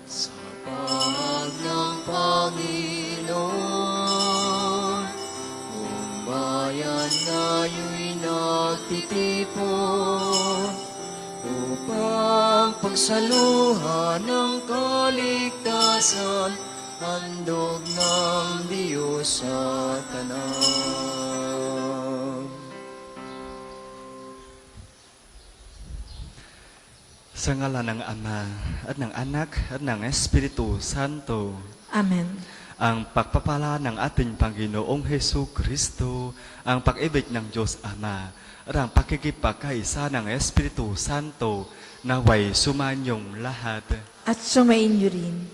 sa pangag ng Panginoon. Kung bayan nga'yo'y nagtitipon upang pagsaluhan ng kaligtasan, handog ng Diyos sa tanan. Sa ngalan ng Ama, at ng Anak, at ng Espiritu Santo. Amen. Ang pagpapala ng ating Panginoong Hesu Kristo, ang pag-ibig ng Diyos Ama, at ang pakikipagkaisa ng Espiritu Santo, naway sumanyong lahat. At sumainyo rin.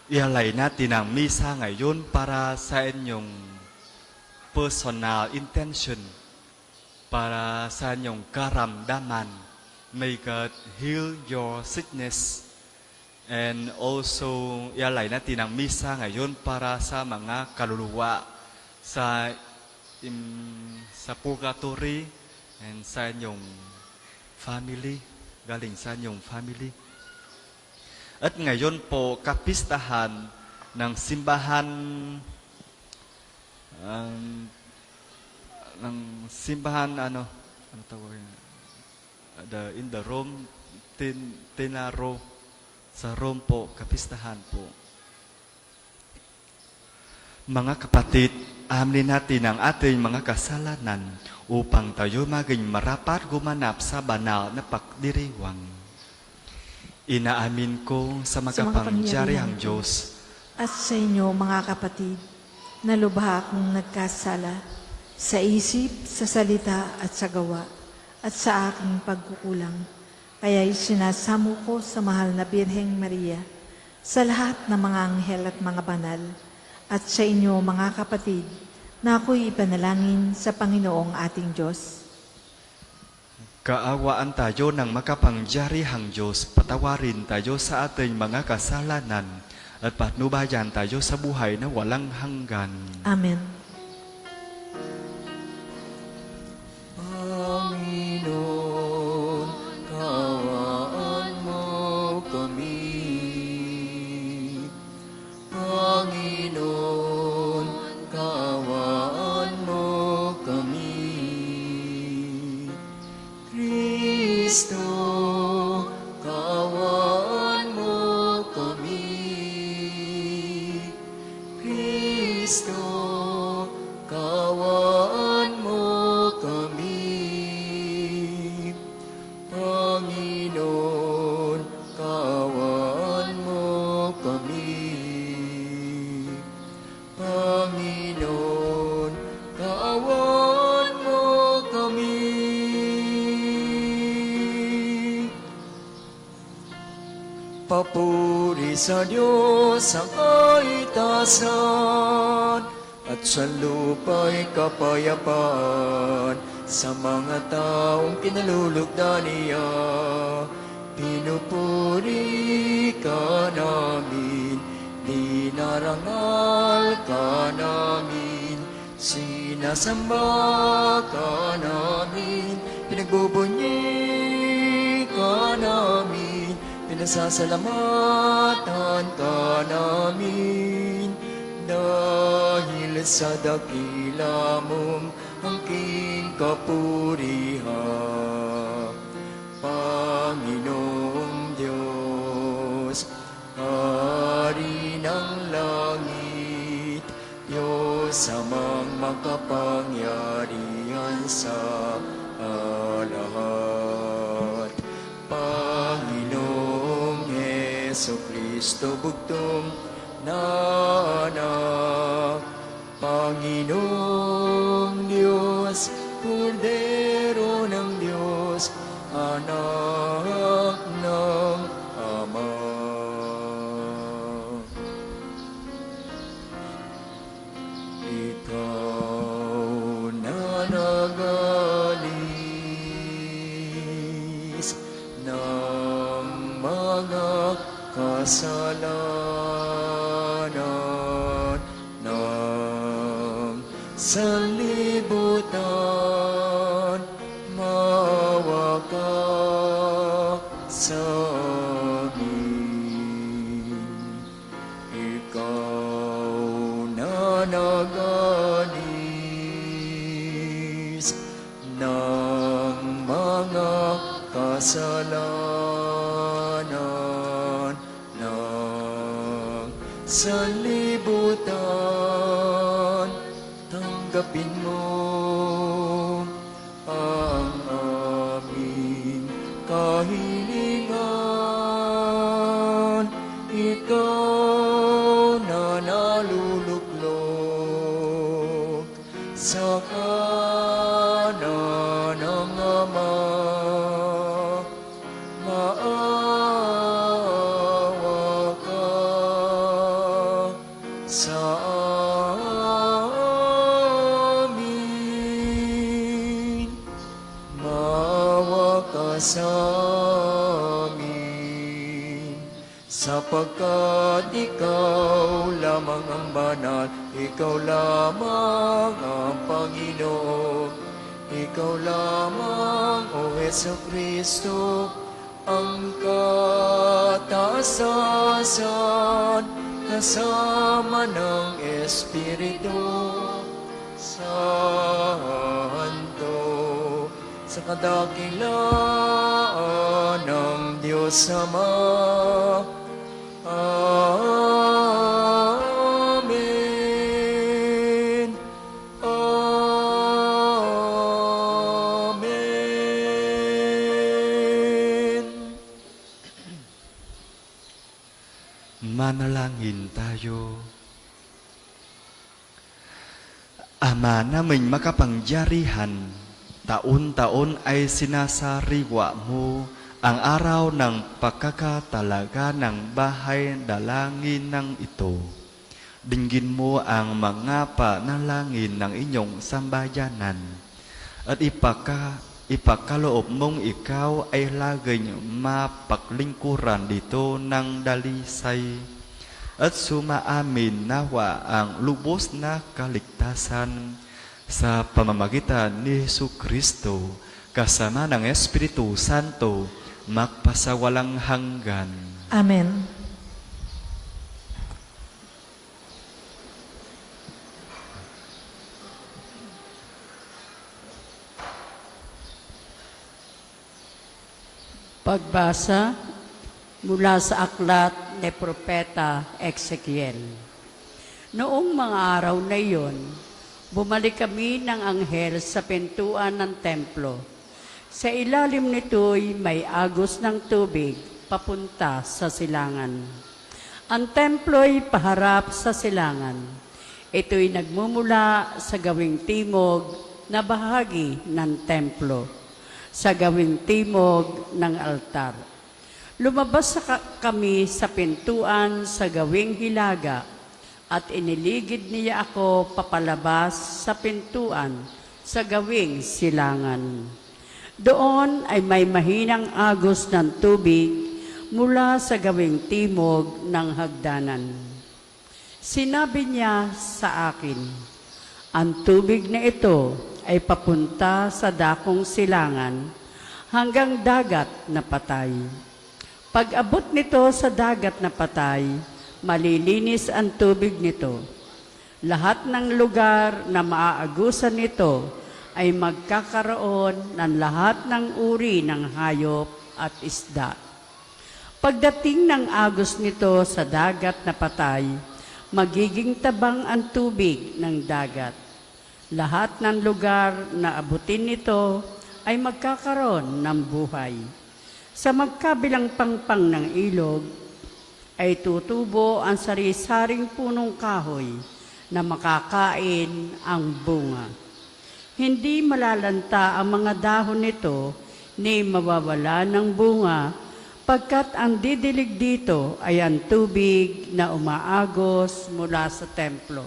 Ialay natin ang misa ngayon para sa inyong personal intention, para sa inyong karamdaman. May God heal your sickness. And also, ialay natin ang misa ngayon para sa mga kaluluwa sa purgatory and sa inyong family, galing sa inyong family. At ngayon po, kapistahan ng simbahan ano tawag in the Rome, Tenaro, sa Rome po, kapistahan po. Mga kapatid, amin natin ang ating mga kasalanan upang tayo maging marapat gumanap sa banal na pagdiriwang. Inaamin ko sa makapangyarihang Diyos at sa inyo, mga kapatid, na lubha akong nagkasala sa isip, sa salita at sa gawa, at sa aking pagkukulang. Kaya'y sinasamo ko sa mahal na Birheng Maria, sa lahat ng mga anghel at mga banal, at sa inyo, mga kapatid, na ako'y ipanalangin sa Panginoong ating Diyos. Kaawaan tayo ng makapangyarihang Diyos, patawarin tayo sa ating mga kasalanan, at patnubayan tayo sa buhay na walang hanggan. Amen. Panginoon, kaawaan mo kami. Panginoon, kaawaan mo kami. Kristo, kaawaan mo kami. Kristo, kaawaan mo kami. Panginoon, kaawaan mo kami. Panginoon, kaawaan mo kami. Papuri sa Diyos ang kaitasan, at sa lupa'y kapayapaan sa mga taong kinalulugdan niya. Pinupuri ka namin, dinarangal ka namin, sinasamba ka namin, pinagbubunyi ka namin, pinasasalamatan ka namin. Dahil sa dakila mong angking kapurihan, Panginoong Diyos, Hari ng langit, Diyos amang makapangyarihan sa lahat. Panginoong Jesucristo, bugtong na anak, Panginoong Diyos, Kordero ng Diyos, anak ng Ama. Ikaw na nagalis ng mga kasalanan ng sanlibutan, maawa ka sa amin. sa libutan, tanggapin mo ang aming kahilingan. Ikaw na naluluklok sa kanan ng Ama, maawa ka sa amin. Maawa ka sa amin, sapagkat ikaw lamang ang banal, ikaw lamang ang Panginoon, ikaw lamang, O Jesucristo, ang kataasasan, kasama ng Espiritu Santo, sa kadakilaan ng Diyos Ama. Amen. Amen. Manalangin tayo. Ama naming makapangyarihan, taon-taon ay sinasariwa mo ang araw ng pagkakatalaga ng bahay dalangin ng ito. Dinggin mo ang mga panalangin ng inyong sambayanan at ipakaloob mong ikaw ay laging mapaglingkuran dito ng dalisay at sumaamin nawa ang lubos na kaligtasan sa pamamagitan ni Jesucristo kasama ng Espiritu Santo magpasawalang hanggan. Amen. Pagbasa mula sa aklat ni Propeta Ezekiel. Noong mga araw na iyon, bumalik kami ng anghel sa pintuan ng templo. Sa ilalim nito'y may agos ng tubig papunta sa silangan. Ang templo'y paharap sa silangan. Ito'y nagmumula sa gawing timog na bahagi ng templo, sa gawing timog ng altar. Lumabas kami sa pintuan sa gawing hilaga at iniligid niya ako papalabas sa pintuan sa gawing silangan. Doon ay may mahinang agos ng tubig mula sa gawing timog ng hagdanan. Sinabi niya sa akin, ang tubig na ito ay papunta sa dakong silangan hanggang dagat na patay. Pag-abot nito sa dagat na patay, malilinis ang tubig nito. Lahat ng lugar na maaagusan nito ay magkakaroon ng lahat ng uri ng hayop at isda. Pagdating ng agos nito sa dagat na patay, magiging tabang ang tubig ng dagat. Lahat ng lugar na abutin nito ay magkakaroon ng buhay. Sa magkabilang pangpang ng ilog ay tutubo ang sari-saring punong kahoy na makakain ang bunga. Hindi malalanta ang mga dahon nito ni mawawala ng bunga pagkat ang didilig dito ay ang tubig na umaagos mula sa templo.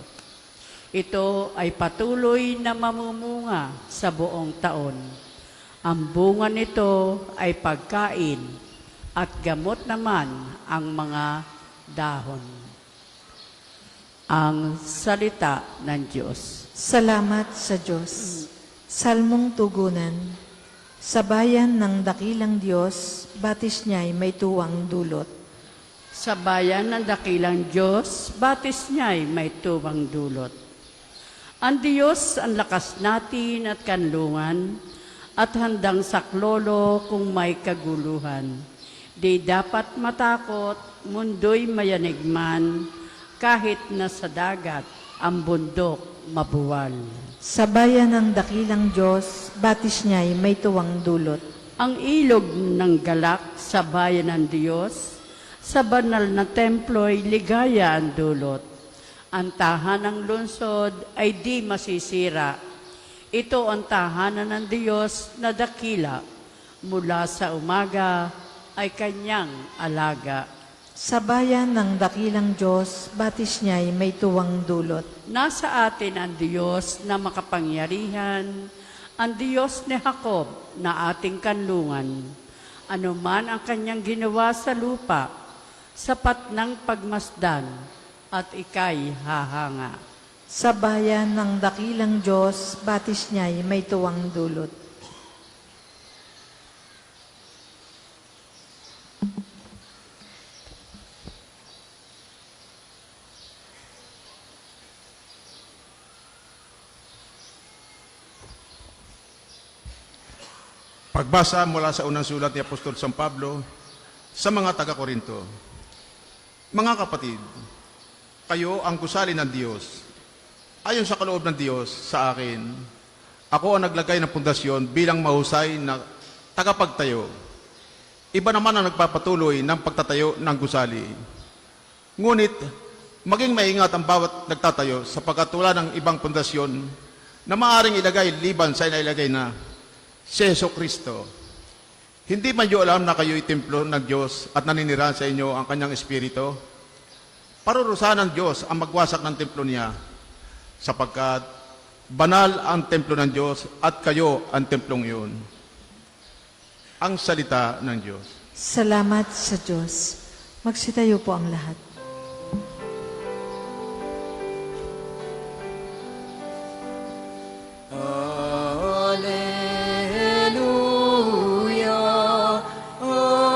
Ito ay patuloy na mamumunga sa buong taon. Ang bunga nito ay pagkain at gamot naman ang mga dahon. Ang salita ng Diyos. Salamat sa Diyos. Salmong tugunan. Sa bayan ng dakilang Diyos, batis niya'y may tuwang dulot. Sa bayan ng dakilang Diyos, batis niya'y may tuwang dulot. Ang Diyos ang lakas natin at kanlungan, at handang saklolo kung may kaguluhan. Di dapat matakot, mundo'y mayanigman, kahit na sa dagat ang bundok mabuwal. Sa bayan ng dakilang Diyos, batis niya'y may tuwang dulot. Ang ilog ng galak sa bayan ng Diyos, sa banal na templo'y ligaya ang dulot. Ang tahanang lungsod ay di masisira. Ito ang tahanan ng Diyos na dakila. Mula sa umaga ay kanyang alaga. Sa bayan ng dakilang Diyos, batis niya'y may tuwang dulot. Nasa atin ang Diyos na makapangyarihan, ang Diyos ni Jacob na ating kanlungan. Ano man ang kanyang ginawa sa lupa, sapat ng pagmasdan at ika'y hahanga. Sa bayan ng dakilang Diyos, batis niya'y may tuwang dulot. Pagbasa mula sa unang sulat ni Apostol San Pablo sa mga taga-Korinto. Mga kapatid, kayo ang gusali ng Diyos. Ayon sa kaloob ng Diyos sa akin, ako ang naglagay ng pundasyon bilang mahusay na tagapagtayo. Iba naman ang nagpapatuloy ng pagtatayo ng gusali. Ngunit, maging maingat ang bawat nagtatayo sapagkat wala ng ibang pundasyon na maaaring ilagay liban sa inailagay na si Jesucristo. Hindi man niyo alam na kayo'y templo ng Diyos at naninirahan sa inyo ang kanyang Espiritu? Parurusahan ng Diyos ang magwasak ng templo niya, sapagkat banal ang templo ng Diyos at kayo ang templong iyon. Ang salita ng Diyos. Salamat sa Diyos. Magsitayo po ang lahat. Alleluia, Alleluia,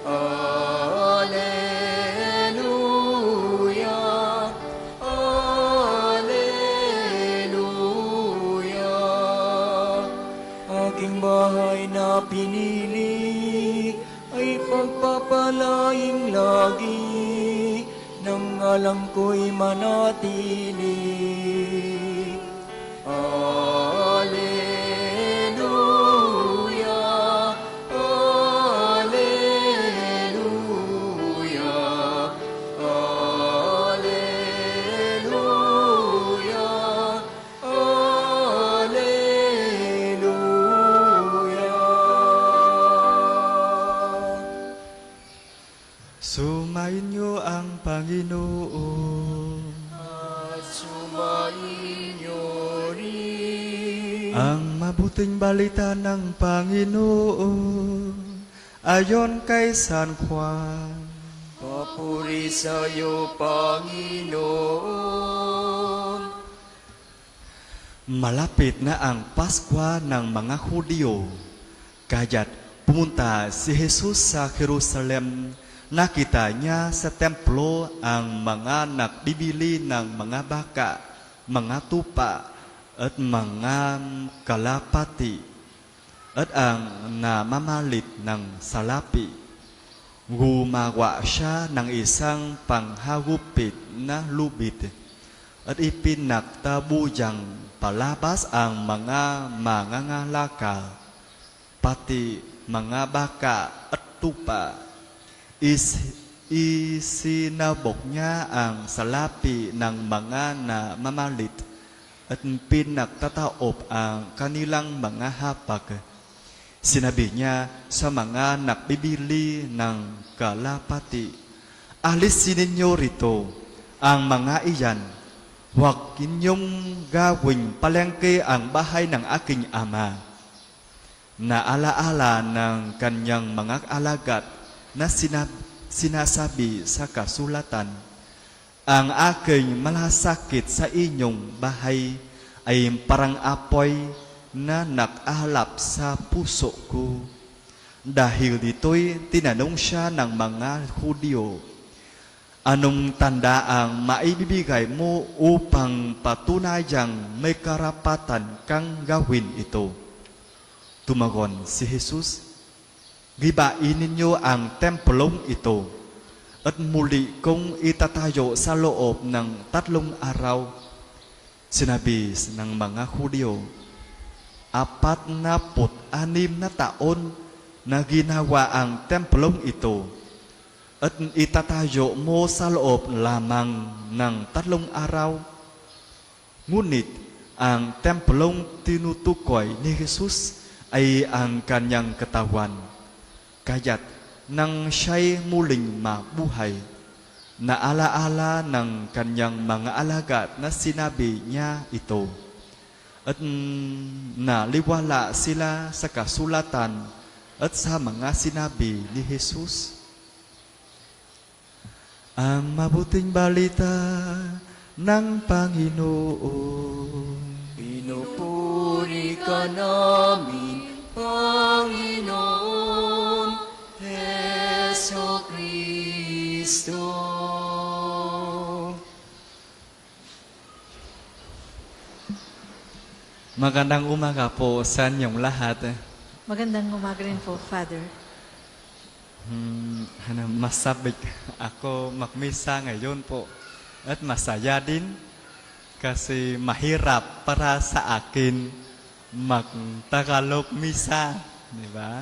Alleluia, Alleluia. Aking bahay na pinili ay pagpapalaing lagi, nang alam ko'y manatili. Alleluia, Alleluia, Alleluia, Alleluia. Sumayin niyo ang Panginoon. At sumainyo rin. Ang mabuting balita ng Panginoon ayon kay San Juan. Papuri sa iyo, Panginoon. Malapit na ang Paskwa ng mga Hudyo. Kaya't pumunta si Jesus sa Jerusalem. Nakita niya sa templo ang mga nagbibili ng mga baka, mga tupa, at mga kalapati, at ang namamalit ng salapi. Gumawa siya ng isang panghagupit na lubid, at ipinagtabuyang palabas ang mga mangangalakal, pati mga baka at tupa. Isinabok niya ang salapi ng mga namamalit at pinagtataob ang kanilang mga hapag. Sinabi niya sa mga nagbibili ng kalapati, alisin ninyo rito ang mga iyan. Huwag ninyong gawing palengke ang bahay ng aking ama. Naalaala ng kanyang mga alagad na sinasabi sa kasulatan, ang aking malasakit sa inyong bahay ay parang apoy na nakahalap sa puso ko. Dahil dito'y tinanong siya ng mga Hudyo, anong tanda ang maibibigay mo upang patunayang may karapatan kang gawin ito? Tumagon si Jesus, gibain ninyo ang templong ito at muli kong itatayo sa loob ng 3 araw. Sinabi ng mga Hudyo, 46 na taon na ginawa ang templong ito at itatayo mo sa loob lamang ng 3 araw. Ngunit ang templong tinutukoy ni Jesus ay ang kanyang katawan. Kaya't nang siya'y muling mabuhay, naalaala ng kanyang mga alagad na sinabi niya ito. At naliwala sila sa kasulatan at sa mga sinabi ni Jesus. Ang mabuting balita ng Panginoon. Pinupuri ka namin, Panginoon, Heso Kristo. Magandang umaga po sa inyong lahat. Magandang umaga rin po, Father. Masabik ako magmisa ngayon po. At masaya din kasi mahirap para sa akin mag-Tagalog misa. Diba?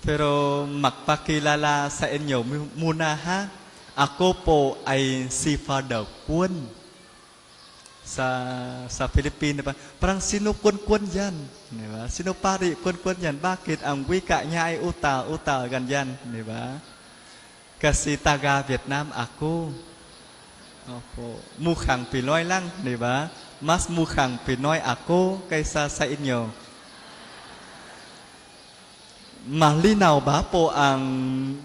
Pero magpakilala sa inyo muna ha. Ako po ay si Father Kun. Sa Pilipinas pa. Parang sino kun-kun yan? Diba? Sino pari kun-kun yan? Bakit ang wika niya ay utal ganyan? Diba? Kasi taga Vietnam ako. Opo. Mukhang Pinoy lang, diba? Mas mukhang Pinoy ako kaysa sa inyo. Malinaw ba po ang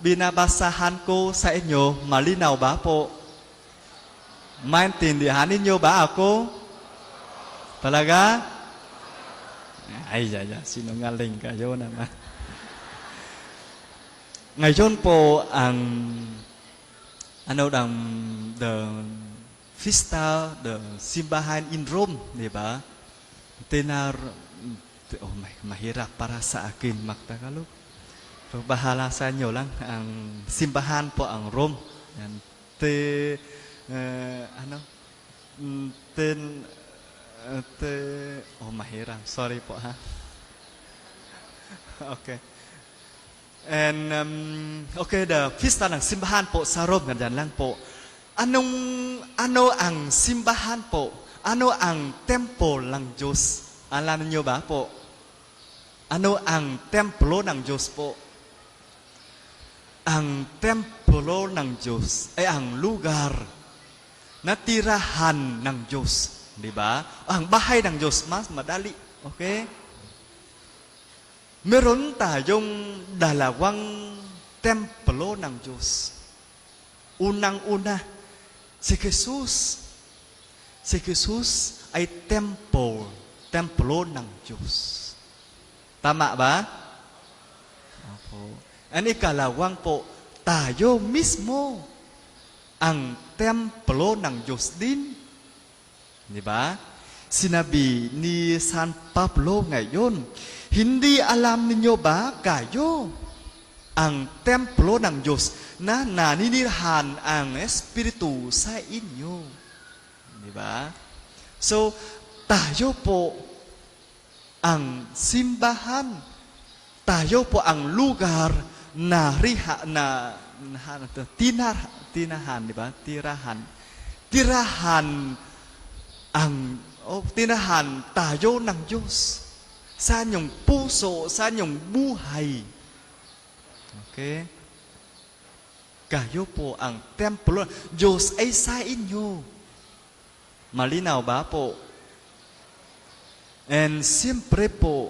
binabasahan ko sa inyo? Malinaw ba po? Maintindihan ninyo ba ako? Talaga? Ay, sinungaling kayo naman. Ngayon po ang the Fiesta, the simbahan in Rome, di ba? Mahirap para sa akin magtagalog. So, bahala sa inyo lang. Ang simbahan po ang Rome. Yan. Mahirap. Sorry po ha. Okay. And the Fiesta ng simbahan po sa Rome, ganyan lang po. Ano ang simbahan po? Ano ang temple ng Diyos? Alam niyo ba po? Ano ang templo ng Diyos po? Ang templo ng Diyos ay ang lugar na tirahan ng Diyos. Di ba? Ang bahay ng Diyos, mas madali. Okay? Meron tayong 2 templo ng Diyos. Unang-una, si Jesus. Si Jesus ay templo ng Diyos. Tama ba? Opo. Ang ikalawang po, tayo mismo ang templo ng Diyos din. Di ba? Sinabi ni San Pablo ngayon, hindi alam ninyo ba kayo ang templo ng Diyos na naninirahan ang Espiritu sa inyo? Di ba? So, tayo po ang simbahan. Tayo po ang lugar na tinahan, di ba? Tirahan tayo ng Diyos. Sa inyong puso, sa inyong buhay. Okay? Kayo po ang templo. Diyos ay sa inyo. Malinaw ba po? And siyempre po,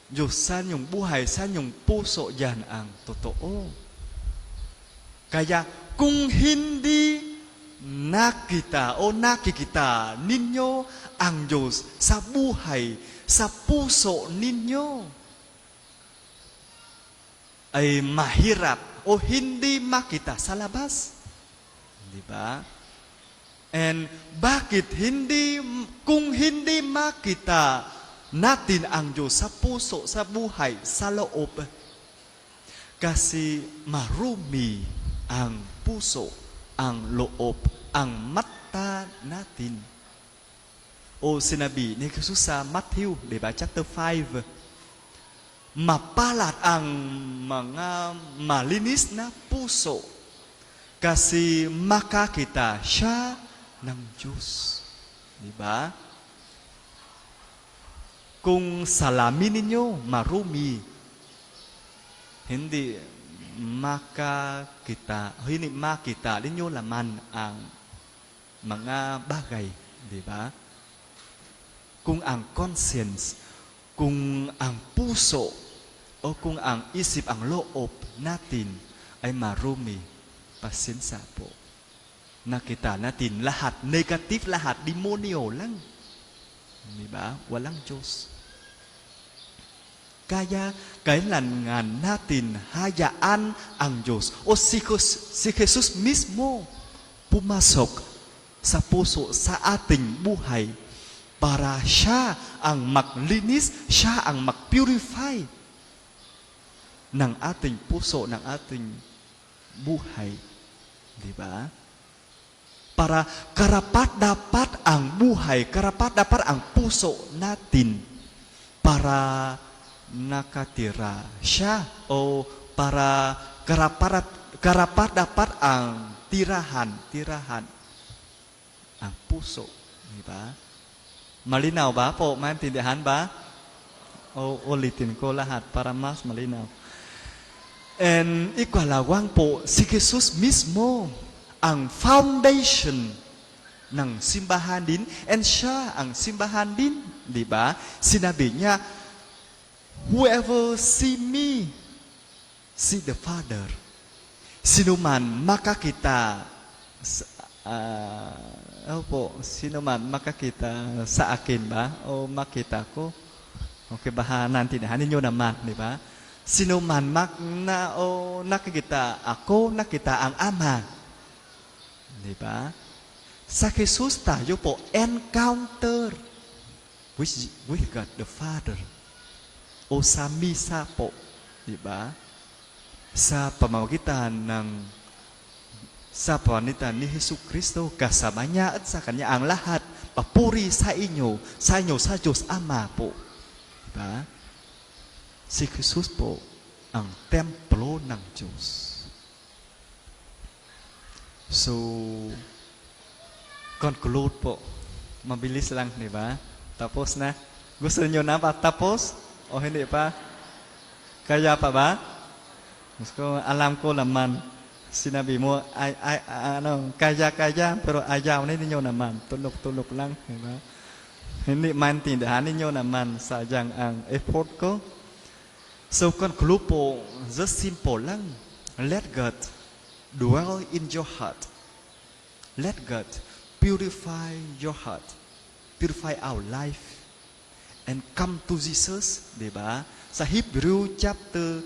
Diyos sa inyong buhay, sa inyong puso, yan ang totoo. Kaya kung hindi nakikita ninyo ang Diyos sa buhay, sa puso ninyo, ay mahirap o hindi makita sa labas. Di ba? And bakit kung hindi makita natin ang Diyos sa puso, sa buhay, sa loob, kasi marumi ang puso, ang loob, ang mata natin. O sinabi ni Jesus sa Matthew, diba? Chapter 5, mapalat ang mga malinis na puso kasi makakita siya ng Diyos. Diba? Kung salamin ninyo marumi, hindi makita ninyo laman ang mga bagay, di ba? Kung ang conscience, kung ang puso, o kung ang isip, ang loob natin ay marumi, pasensya po. Nakita natin lahat, negative lahat, demonyo lang. Di ba? Walang Diyos. Kaya kailangan natin hayaan ang Diyos o si Jesus mismo pumasok sa puso sa ating buhay para siya ang maglinis, siya ang mag-purify ng ating puso, ng ating buhay. Di ba? Para karapat-dapat ang buhay, karapat-dapat ang puso natin para nakatira siya o para karapat-dapat ang tirahan ang puso. Diba? Malinaw ba po? Maintindihan ba? O ulitin ko lahat para mas malinaw. And ikalawang po, si Jesus mismo ang foundation ng simbahan din, and siya ang simbahan din, di ba? Sinabi niya, whoever see me, see the Father. Sino man makakita, sino man makakita sa akin ba? O makita ko? Okay, baha naintindihan ninyo naman, di ba? Sino man nakikita ako, nakita ang Ama. Diba? Sa Jesus tayo po encounter with God the Father. O sa misa po, diba? Sa pamamagitan ni Hesus Kristo, kasama niya at sa Kanya ang lahat, papuri sa inyo, sa Diyos Ama po. Diba? Si Jesus po ang templo ng Diyos. So, conclude po. Mabilis lang, di ba? Tapos na. Gusto niyo na ba tapos? O hindi pa? Kaya pa ba? Gusto, alam ko naman, sinabi mo, kaya, pero ayaw ninyo naman. Tulok lang, di ba? Hindi maintindihan ninyo naman sadyang ang effort ko. So, conclude po, just simple lang. Let God dwell in your heart. Let God purify your heart. Purify our life. And come to Jesus, di ba? Sa Hebrew chapter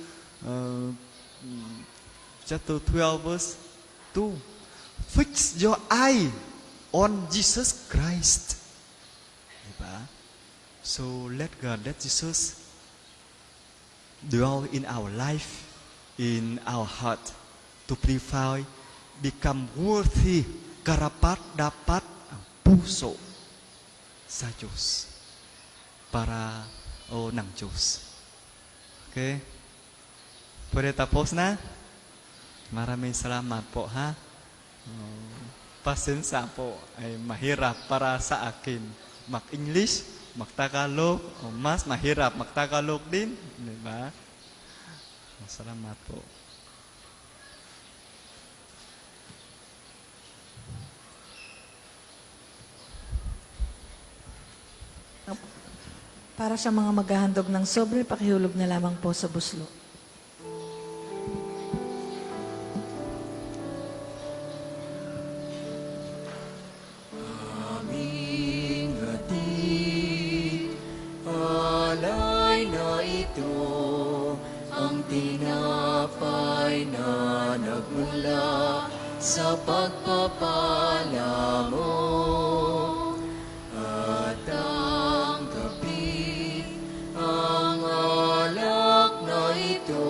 12 verse 2. Fix your eye on Jesus Christ. Di ba? So let Jesus dwell in our life, in our heart. To purify, become worthy, karapat-dapat ang puso sa Diyos para ng Diyos. Okay? Pwede tapos na? Maraming salamat po, ha? Pasensya po ay mahirap para sa akin. Mag-English, mag-Tagalog, o mas mahirap mag-Tagalog din. Diba? Salamat po. Para sa mga maghahandog ng sobre, pakihulog na lamang po sa buslo. Aming hatid, alay na ito, ang tinapay na nagmula sa pagpapala mo. At tanggapin ang alak na ito,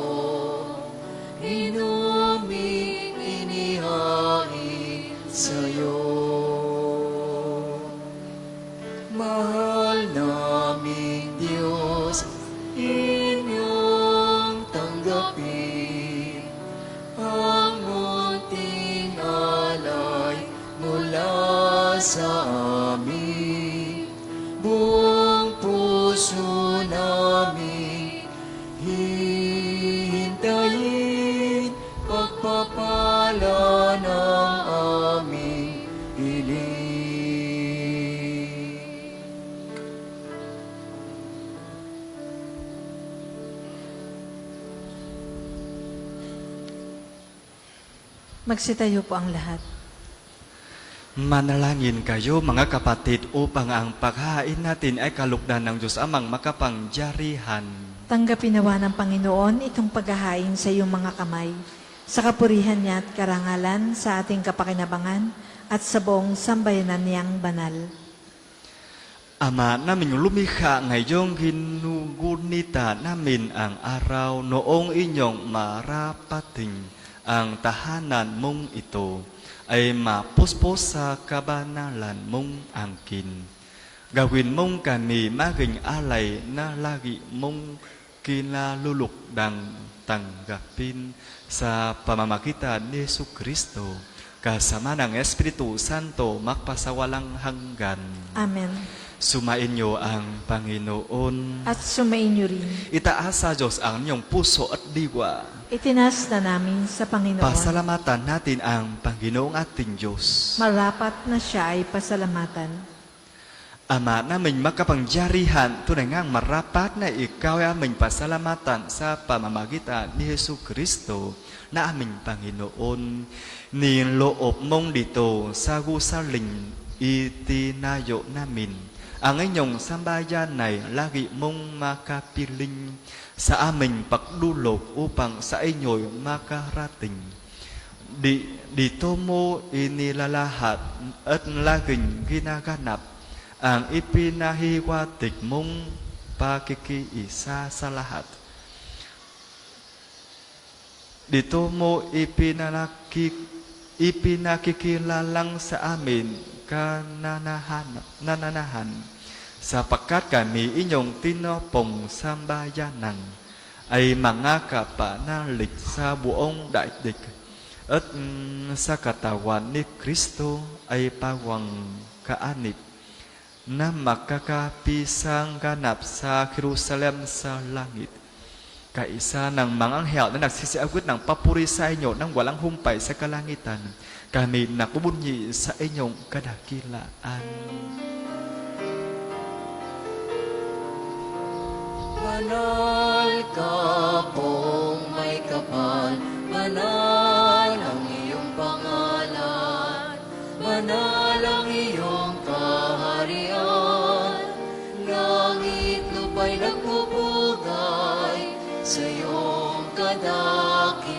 sa amin. Buong puso namin hihintayin pagpapala ng aming hiling. Magsitayo po ang lahat. Manalangin kayo mga kapatid upang ang paghahain natin ay kalugdan ng Diyos Amang makapangyarihan. Tanggapin nawa ng Panginoon itong paghahain sa iyong mga kamay, sa kapurihan niya at karangalan sa ating kapakinabangan at sa buong sambayanan niyang banal. Ama namin lumikha ngayong ginugunita namin ang araw noong inyong marapating ang tahanan mong ito ay mapuspos sa kabanalan mong angkin. Gawin mong kami maging alay na lagi mong kinalulukdang tanggapin sa pamamagitan ni Yesu Kristo, kasama ng Espiritu Santo magpasawalang hanggan. Amen. Sumainyo ang Panginoon. At sumainyo rin. Itaas sa Diyos ang inyong puso at diwa. Itinas na namin sa Panginoon. Pasalamatan natin ang Panginoong ating Diyos. Marapat na siya ay pasalamatan. Ama naming makapangyarihan, tunay ngang marapat na ikaw ay aming pasalamatan sa pamamagitan ni Yesu Kristo na aming Panginoon. Niloob mong dito sa gusaling itinayo namin. Ang inyong sambayan ay lagi mong makapiling sa aming pagdulog upang sa inyo'y makarating. Dito mo inilalahat at laging ginaganap ang ipinahiwatig mong pakikiisa sa lahat. Dito mo ipinakikilalang sa amin kananahan sapagkat kami inyong tinopong sambayanan ay mga kapanalig sa buong daigdig at sa katawan ni Kristo ay pawang kaanib na makakapisang ganap sa Jerusalem sa langit. Kaisa ng mga anghel na nagsisiagot ng papuri sa inyo ng walang humpay sa kalangitan, kami nakubunyi sa inyong kadakilaan. Banal ka pong may kapal, banal ang iyong pangalan, banal ang iyong kaharian, langit lupa'y nagpupugay sa iyong kadakilan,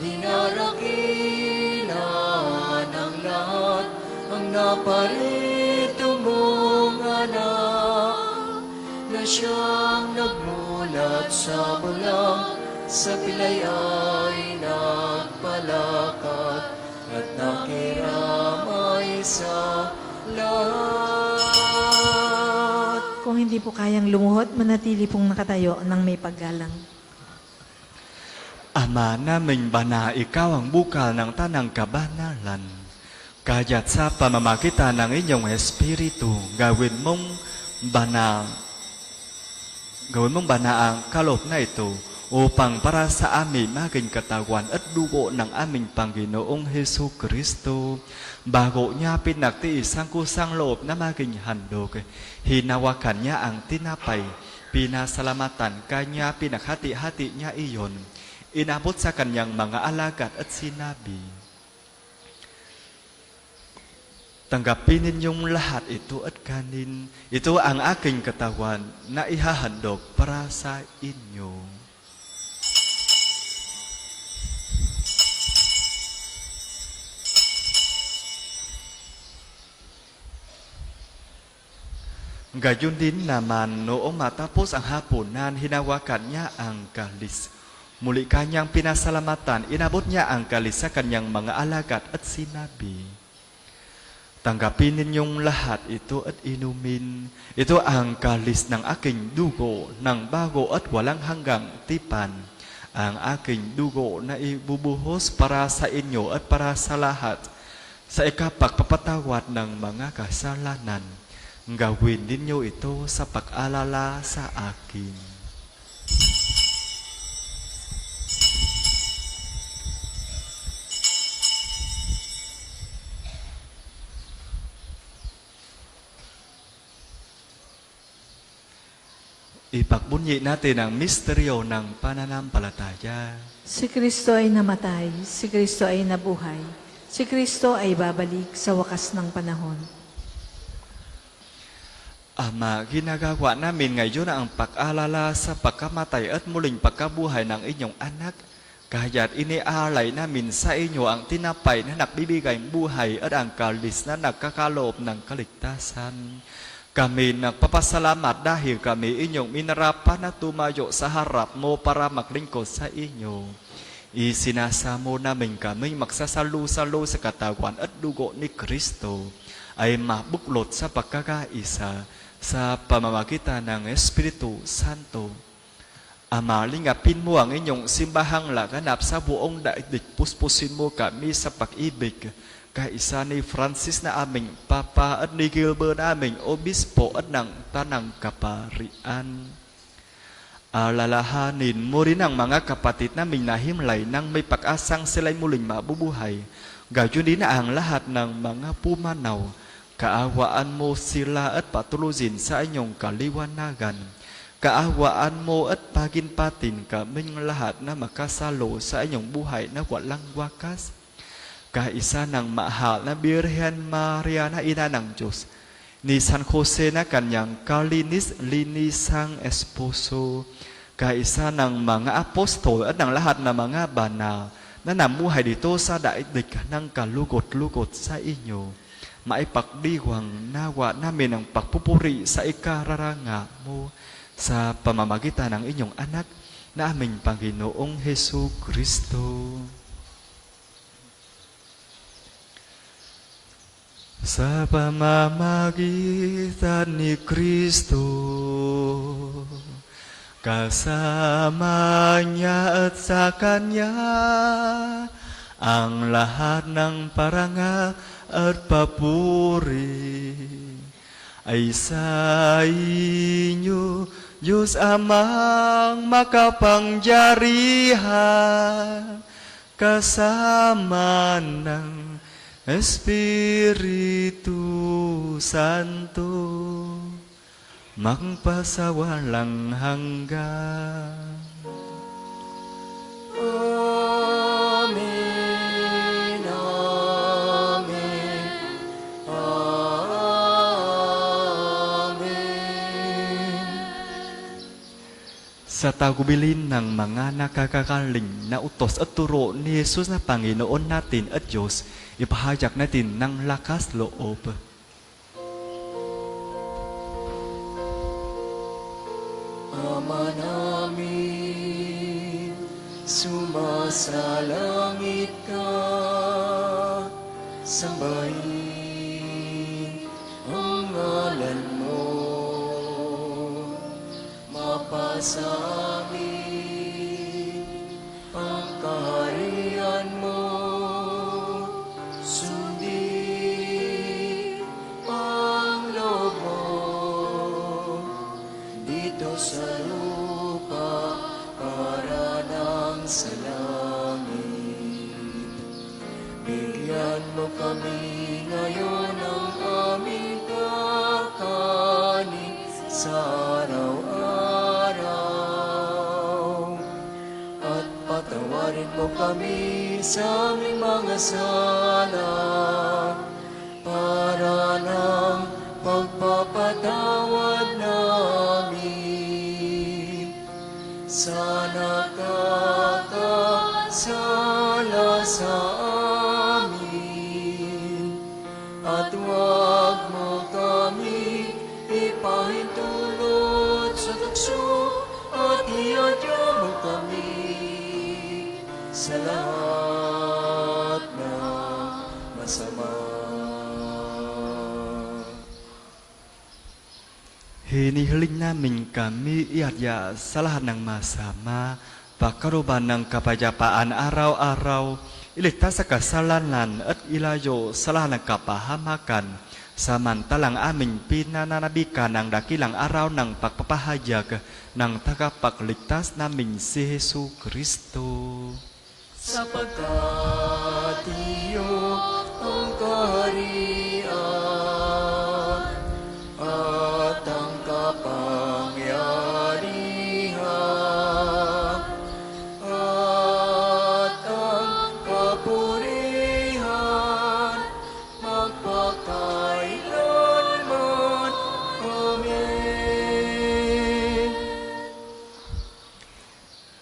dinarakilan ang lahat, ang naparito mong anak, na siyang nagmulat sa bulang, sa pilay ay nagpalakat, at nakiramay sa lahat. Kung hindi po kayang lumuhod, manatili pong nakatayo ng may paggalang. Ama naming bana, ikaw ang bukal ng tanang kabanalan. Kaya't sa pamamagitan ng inyong Espiritu, gawin mong bana ang kaloob na ito upang para sa amin maging katawan at dugo ng aming Panginoong Hesu Kristo. Bago niya pinagtiis ang kusang loob na maging handog, hinawakan niya ang tinapay, pinasalamatan kanya, pinaghati-hati niya iyon, inabot sa kanyang mga alagad at sinabi, tanggapin ninyong lahat ito at kanin. Ito ang aking katawan na ihahandog para sa inyo. Gayon din naman noong matapos ang hapunan, hinawakan niya ang kalis. Muli kanyang pinasalamatan, inabot niya ang kalis sa kanyang mga alagad at sinabi, tanggapin ninyong lahat ito at inumin. Ito ang kalis ng aking dugo ng bago at walang hanggang tipan. Ang aking dugo na ibubuhos para sa inyo at para sa lahat sa ikapagpapatawad ng mga kasalanan. Gawin ninyo ito sa pag-alala sa akin. Ipagbunyi natin ang misteryo ng pananampalataya. Si Kristo ay namatay, si Kristo ay nabuhay, si Kristo ay babalik sa wakas ng panahon. Ama, ginagawa namin ngayon ang pag-alala sa pagkamatay at muling pagkabuhay ng inyong anak. Kaya't inialay namin sa inyo ang tinapay na nagbibigay buhay at ang kalis na nagkakaloob ng kaligtasan. Kami nagpapasalamat dahil kami inyong minarapan na tumayo sa harap mo para maglingkod sa inyo. Isinasamo namin kami magsasalo-salo sa katawan at dugo ni Kristo ay mabuklot sa pagkakaisa sa pamamagitan ng Espiritu Santo. Ama, lingapin mo ang inyong simbahang laganap sa buong daigdig. Puspusin mo kami sa pag-ibig. Kaisa ni Francis na aming Papa at ni Gilbert na aming Obispo at ng Tanang Kaparian. Alalahanin mo rin ang mga kapatid naming nahimlay nang may pag-asang sila'y muling mabubuhay. Gayon din na ang lahat ng mga pumanaw. Kaawaan mo sila at patuluzin sa inyong kaliwanagan. Kaawaan mo at paginpatin kaming lahat na makasalo sa inyong buhay na walang wakas. Kaisa ng mahal na Birhen Maria na ina ng Diyos, ni San Jose na kanyang kalinis-linisang esposo, kaisa ng mga apostol at ng lahat ng mga banal na namuhay dito sa daigdig ng kalugot-lugot sa inyo. Maipagdiwang nawa namin ang pagpupuri sa ikararanga mo sa pamamagitan ng inyong anak na aming Panginoong Hesu Kristo. Sa pamamagitan ni Kristo, kasama niya at sa Kanya, ang lahat ng parangal at papuri ay sa inyo, Diyos Amang makapangyarihan, kasama ng Espiritu Santo, magpasawalang hanggan. Amen, amen, amen. Sa tagubilin ng mga nakakakaling na utos at turo ni Jesus na Panginoon natin at Diyos, ipahayag natin ng lakas loob. Ama namin, sumasalangit ka, sambahin ang ngalan mo, mapasa amin ang kaharian mo, sundin ang loob mo dito sa lupa para nang sa langit. Bigyan mo kami ngayon ng aming kakanin sa araw-araw. At patawarin mo kami sa aming mga sala para ng pagpapatawad namin sa nakakasala sa amin. At huwag mo kami ipahintulot sa tukso at iadya mo kami sa lahat ng masama. Hinihiling namin kami iadya sa lahat ng masama, pagkaroban ng kapayapaan araw-araw, Iligtas sa kasalanan at ilayo sa lahat ng kapahamakan, samantalang aming pinananabikan ang dakilang araw ng pagpapahayag ng tagapagligtas naming si Hesu Kristo. Sapagkat iyo ang kaharian at ang kapangyarihan at ang kapurihan magpakailanman. Amen.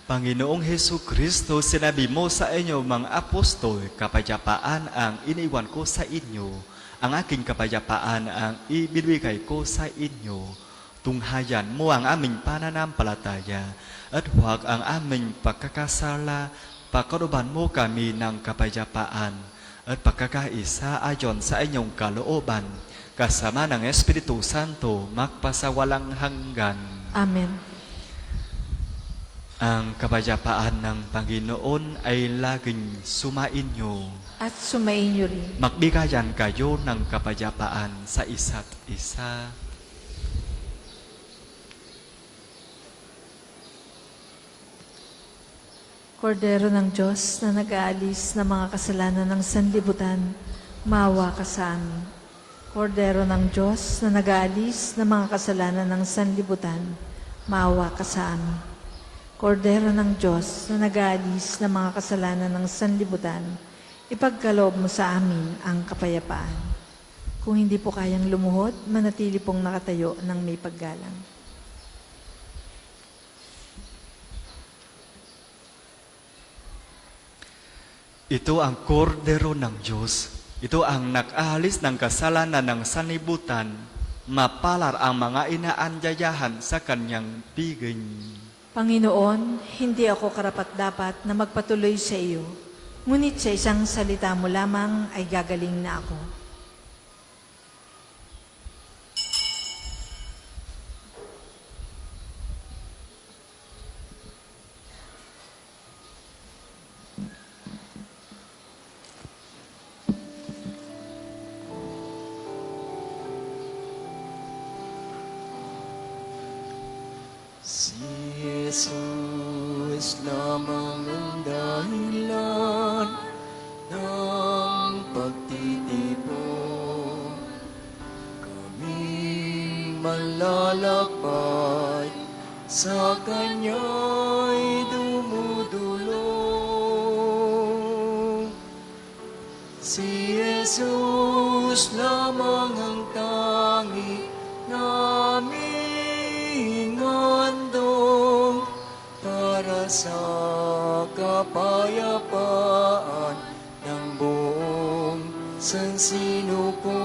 Panginoong Hesu Kristo, sinabi mo sa inyo mga apostol, kapayapaan ang iniwan ko sa inyo, ang aking kapayapaan ang ibibigay ko sa inyo. Tunghayan mo ang aming pananampalataya at huwag ang aming pagkakasala, pagkaroban mo kami ng kapayapaan at pagkakaisa ayon sa inyong kalooban, kasama ng Espiritu Santo magpasawalang hanggan. Amen. Ang kapayapaan ng Panginoon ay laging sumainyo. At sumainyo rin. Magbigayan kayo ng kapayapaan sa isa't isa. Kordero ng Diyos na nag-aalis ng mga kasalanan ng sanlibutan, maawa ka sa amin. Kordero ng Diyos na nag-aalis ng mga kasalanan ng sanlibutan, maawa ka sa amin. Kordero ng Diyos na nag-aalis ng mga kasalanan ng sanlibutan, ipagkaloob mo sa amin ang kapayapaan. Kung hindi po kayang lumuhod, manatili pong nakatayo ng may paggalang. Ito ang kordero ng Diyos. Ito ang nag-aalis ng kasalanan ng sanlibutan. Mapalar ang mga inaanyayahan sa kanyang piging. Panginoon, hindi ako karapat-dapat na magpatuloy sa iyo, ngunit sa isang salita mo lamang ay gagaling na ako. Si Jesus lamang ang dahilan ng pagtitipon. Kaming malalakbay sa Kanya'y dumudulong. Si Jesus lamang ang tangi naming handog para sa kapayapaan ng buong sansinuko.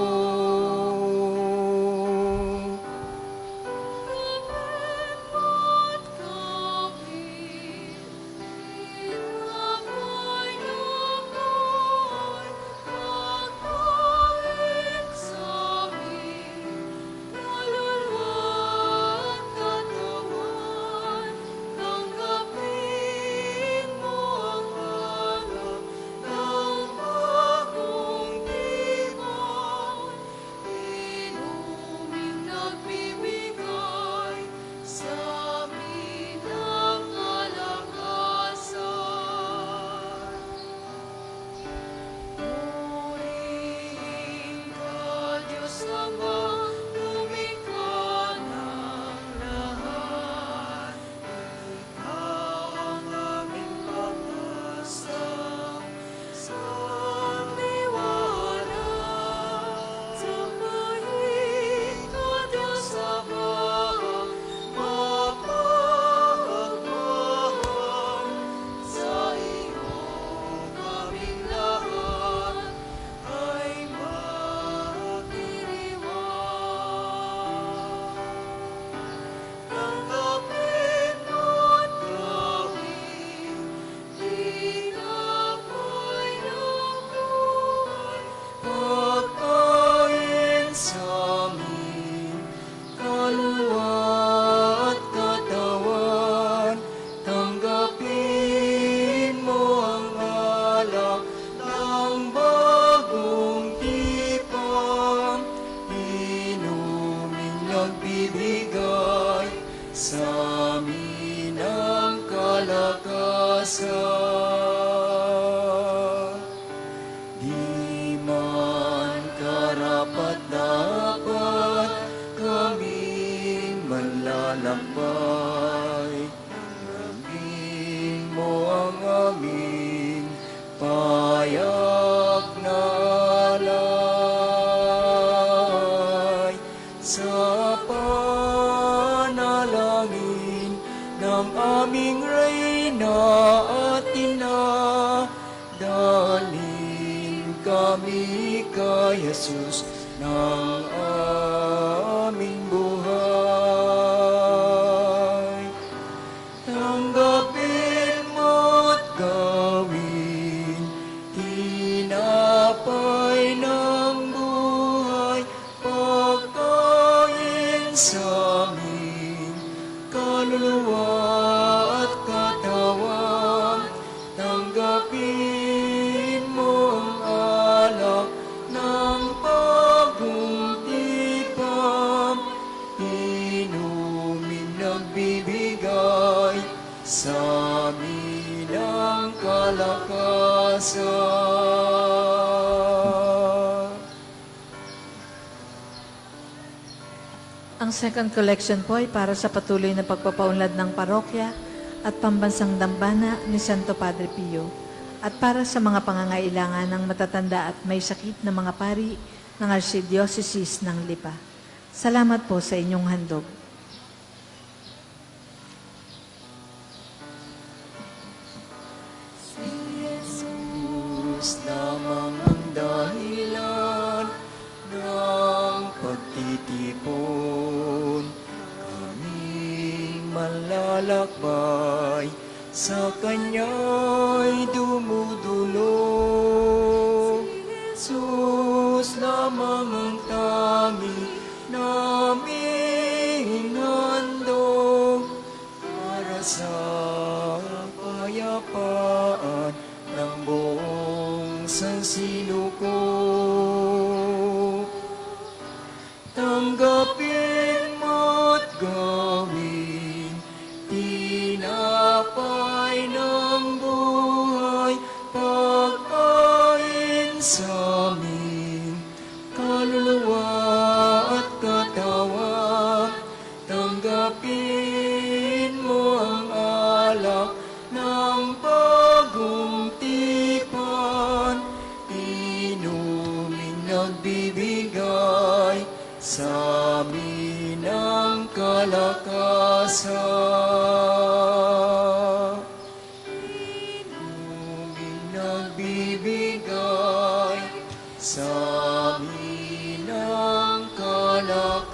kami kay Jesus ng aming buhay. Tanggapin mo't gawin, tinapay ng buhay, pagkain sa amin, kaluluwa at katawan. Tanggapin mo ang alak ng bagong tipan, inumin nagbibigay sa amin ang kalakasan. Ang second collection po ay para sa patuloy na pagpapaunlad ng parokya at pambansang dambana ni Santo Padre Pio at para sa mga pangangailangan ng matatanda at may sakit na mga pari ng Archdiocese ng Lipa. Salamat po sa inyong handog. Si Jesus lamang ang dahilan ng pagtitipon. Kaming malalakbay sa Kanya'y dumudulog. Si Jesus lamang ang tanging naming handog para sa kapayapaan ng buong sansinukob. Tanggapin mo't gawin, tinapay ng buhay, pagkain sa amin, kaluluwa at katawan. Tanggapin mo ang alak ng bagong tipan, inuming nagbibigay sa amin ang kalakasan. Inuming nagbibigay sa amin ang kalakasan.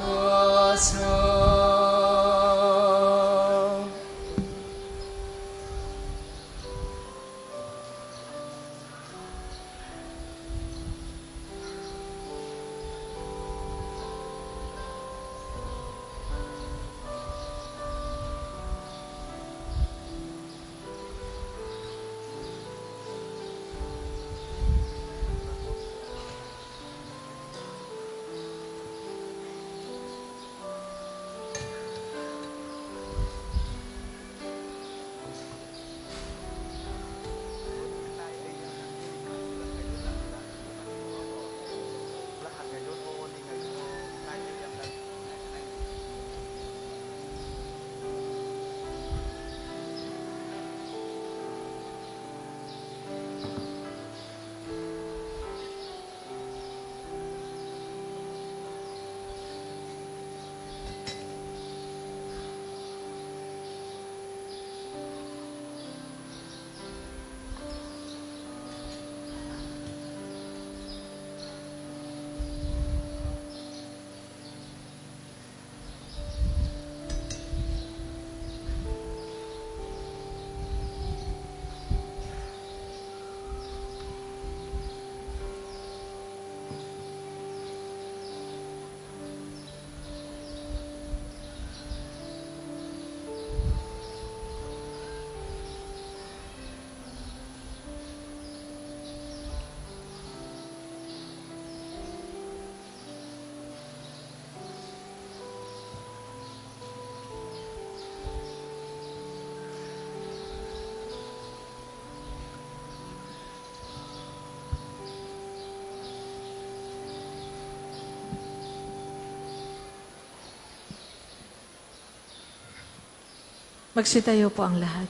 Magsitayo po ang lahat.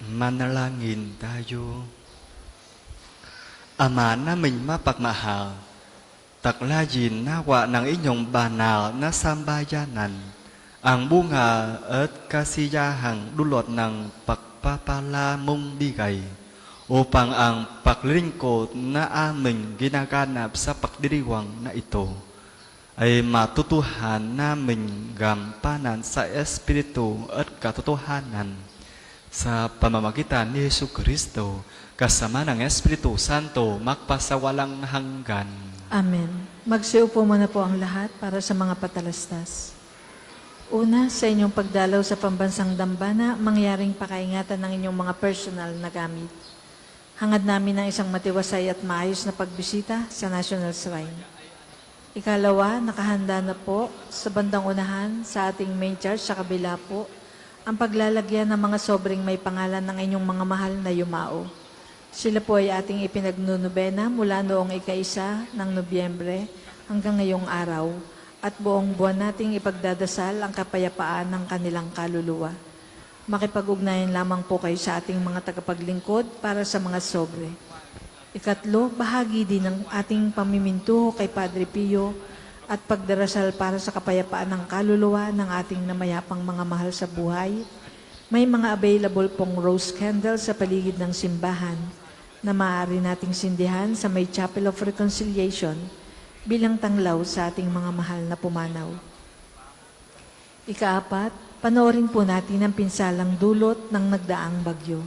Manalangin tayo. Ama naming mapagmahal, taklayin nawa ng inyong banal na sambayanan ang bunga at kasiyahang dulot ng pagpapala mong bigay upang ang paglingkod na aming ginaganap sa pagdiriwang na ito ay matutuhan namin gampanan sa Espiritu at katotohanan sa pamamagitan ni Yesu Kristo kasama ng Espiritu Santo magpasawalang hanggan. Amen. Magsiupo muna po ang lahat para sa mga patalastas. Una, sa inyong pagdalaw sa pambansang dambana, mangyaring pakaingatan ng inyong mga personal na gamit. Hangad namin ng isang matiwasay at maayos na pagbisita sa National Shrine. Ikalawa, nakahanda na po sa bandang unahan sa ating main church sa kabila po ang paglalagyan ng mga sobrang may pangalan ng inyong mga mahal na yumao. Sila po ay ating ipinagnunubena mula noong ika-1 ng Nobyembre hanggang ngayong araw at buong buwan nating ipagdadasal ang kapayapaan ng kanilang kaluluwa. Makipag-ugnayan lamang po kayo sa ating mga tagapaglingkod para sa mga sobre. Ikatlo, bahagi din ng ating pamimintuho kay Padre Pio at pagdarasal para sa kapayapaan ng kaluluwa ng ating namayapang mga mahal sa buhay. May mga available pong rose candles sa paligid ng simbahan na maaari nating sindihan sa may Chapel of Reconciliation bilang tanglaw sa ating mga mahal na pumanaw. Ikaapat, panoorin po natin ang pinsalang dulot ng nagdaang bagyo.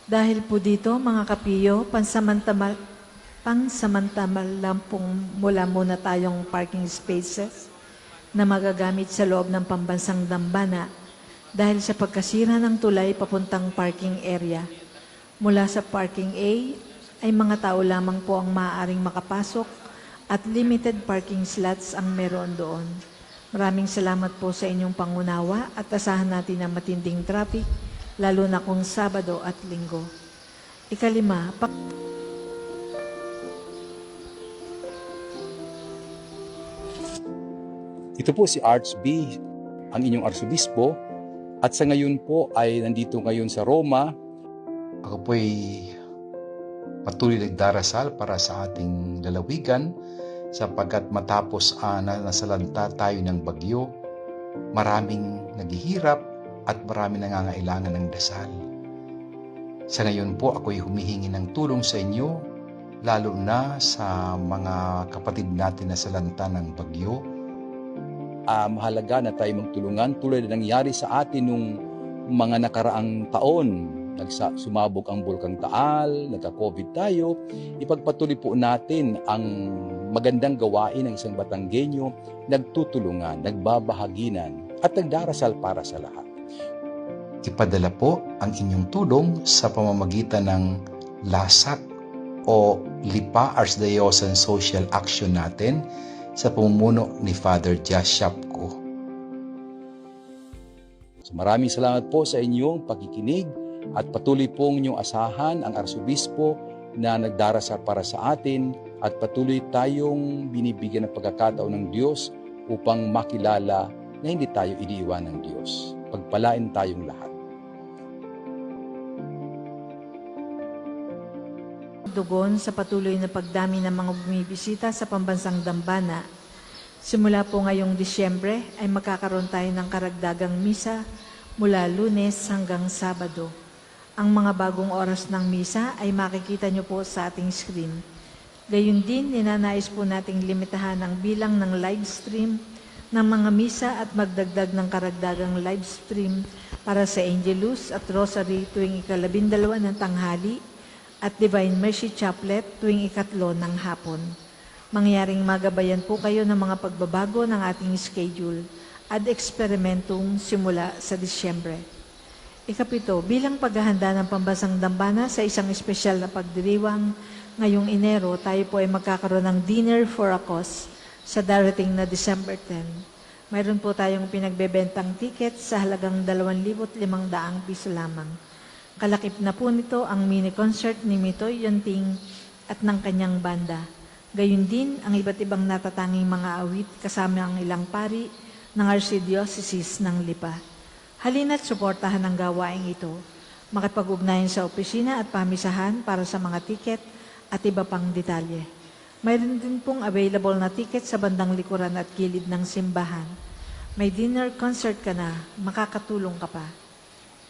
Dahil po dito, mga kapiyo, pansamantala pong mula muna tayong parking spaces na magagamit sa loob ng pambansang dambana dahil sa pagkasira ng tulay papuntang parking area. Mula sa parking A ay mga tao lamang po ang maaaring makapasok at limited parking slots ang meron doon. Maraming salamat po sa inyong pangunawa at asahan natin ang matinding traffic lalo na kung Sabado at Linggo. Ikalima, Ito po si Arch B, ang inyong arsobispo, at sa ngayon po ay nandito ngayon sa Roma. Ako po'y patuloy nagdarasal para sa ating lalawigan sapagkat matapos na nasalanta tayo ng bagyo, maraming naghihirap at maraming nangangailangan ng dasal. Sa ngayon po ako'y humihingi ng tulong sa inyo, lalo na sa mga kapatid natin na salanta ng bagyo. Mahalaga na tayo magtulungan tulad na nangyari sa atin nung mga nakaraang taon. Sumabog ang Bulkang Taal, nagka-COVID tayo. Ipagpatuloy po natin ang magandang gawain ng isang Batanggenyo, nagtutulungan, nagbabahaginan, at nagdarasal para sa lahat. Ipadala po ang inyong tulong sa pamamagitan ng LASAC o Lipa Archdiocese Social Action natin sa pamumuno ni Father Josh Shapko. So maraming salamat po sa inyong pakikinig at patuloy pong inyong asahan ang arsobispo na nagdarasal para sa atin at patuloy tayong binibigyan ng pagkakataon ng Diyos upang makilala na hindi tayo iniiwan ng Diyos. Pagpalain tayong lahat. Dugon sa patuloy na pagdami ng mga bumibisita sa pambansang dambana. Simula po ngayong Disyembre ay magkakaroon tayo ng karagdagang misa mula Lunes hanggang Sabado. Ang mga bagong oras ng misa ay makikita nyo po sa ating screen. Gayun din, ninanais po nating limitahan ang bilang ng live stream ng mga misa at magdagdag ng karagdagang live stream para sa Angelus at Rosary tuwing ika-12 ng tanghali at Divine Mercy Chaplet tuwing ika-3 ng hapon. Mangyaring magabayan po kayo ng mga pagbabago ng ating schedule at eksperimentong simula sa Disyembre. Ikapito, bilang paghahanda ng pambansang dambana sa isang espesyal na pagdiriwang ngayong Enero, tayo po ay magkakaroon ng Dinner for a Cause sa darating na December 10. Mayroon po tayong pinagbebentang ticket sa halagang 2,500 piso lamang. Kalakip na po nito ang mini-concert ni Mitoy Yunting at ng kanyang banda. Gayun din ang iba't ibang natatanging mga awit kasama ang ilang pari ng Archdiocese ng Lipa. Halina't suportahan ang gawaing ito. Makipag-ugnayan sa opisina at pamisahan para sa mga tiket at iba pang detalye. Mayroon din pong available na tiket sa bandang likuran at gilid ng simbahan. May dinner concert ka na, makakatulong ka pa.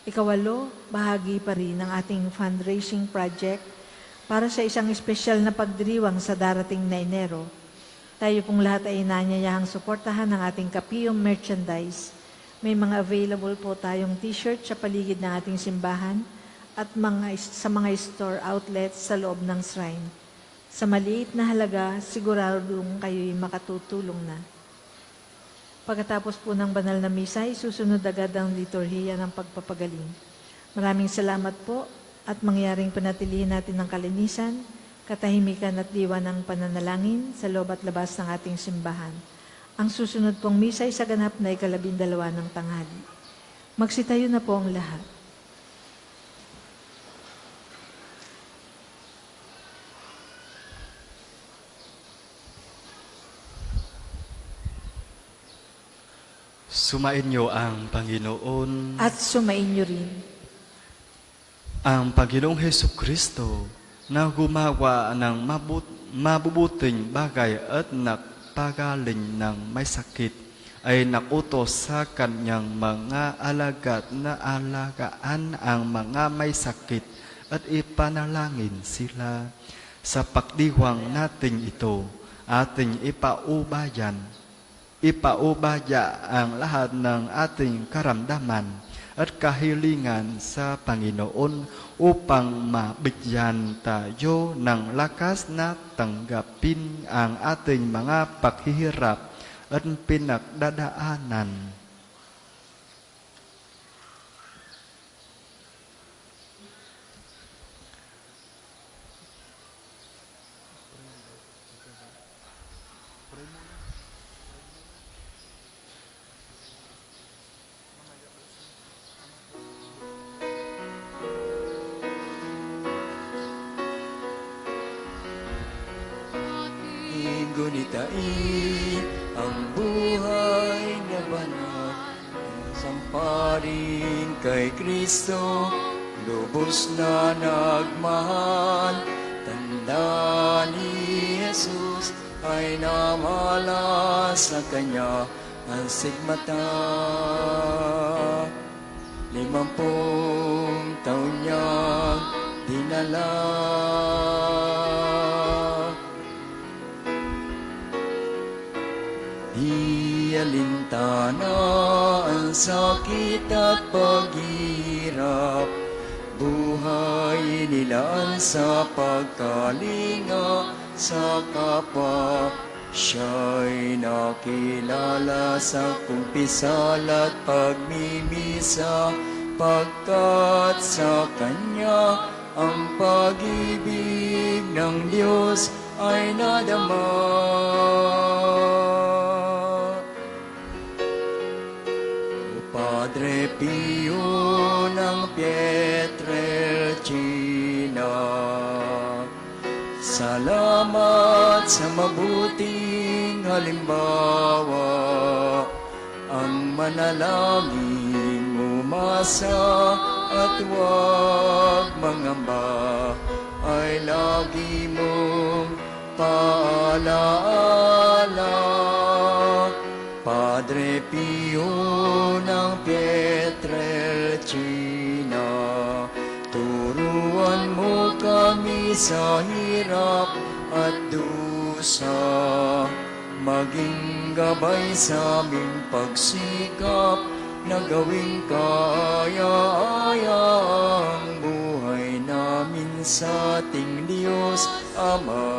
Ikawalo, bahagi pa rin ng ating fundraising project para sa isang espesyal na pagdiriwang sa darating na Enero. Tayo pong lahat ay inanyayahang suportahan ng ating Kapiyom merchandise. May mga available po tayong t-shirt sa paligid ng ating simbahan at sa mga store outlets sa loob ng shrine. Sa maliit na halaga, siguradong kayo'y makatutulong na. Pagkatapos po ng banal na misa, susunod agad ang liturhiya ng pagpapagaling. Maraming salamat po at mangyaring panatilihin natin ng kalinisan, katahimikan at diwa ng pananalangin sa loob at labas ng ating simbahan. Ang susunod pong misa ay sa ganap na 12 ng tanghali. Magsitayo na po ang lahat. Sumain niyo ang Panginoon. At sumainyo rin. Ang Panginoong Hesus Kristo na gumawa ng mabubuting bagay at nagpagaling ng may sakit ay nakutos sa kanyang mga alagad na alagaan ang mga may sakit at ipanalangin sila. Sa pagdiwang natin ito, ating ipaubaya ang lahat ng ating karamdaman at kahilingan sa Panginoon upang mabigyan tayo ng lakas na tanggapin ang ating mga paghihirap at pinagdadaanan. Gunitain ang buhay na banal, samparin kay Kristo, lubos na nagmahal. Tanda ni Jesus ay namala sa kanya ang sigmata. 50 taon niyang dinala. Di alintana ang sakit at paghirap, buhay nilaan sa pagkalinga sa kapwa. Siya'y nakilala sa kumpisal at pagmimisa, pagkat sa Kanya ang pag-ibig ng Diyos ay nadama. Padre Pio ng Pietrelcina, salamat sa mabuting halimbawa. Ang manalangin, umasa at huwag mangamba ay lagi mong paalaala. Padre Pio ng Pietrelcina, turuan mo kami sa hirap at dusa, maging gabay sa aming pagsikap na gawing kaaya-aya ang buhay namin sa ating Diyos Ama.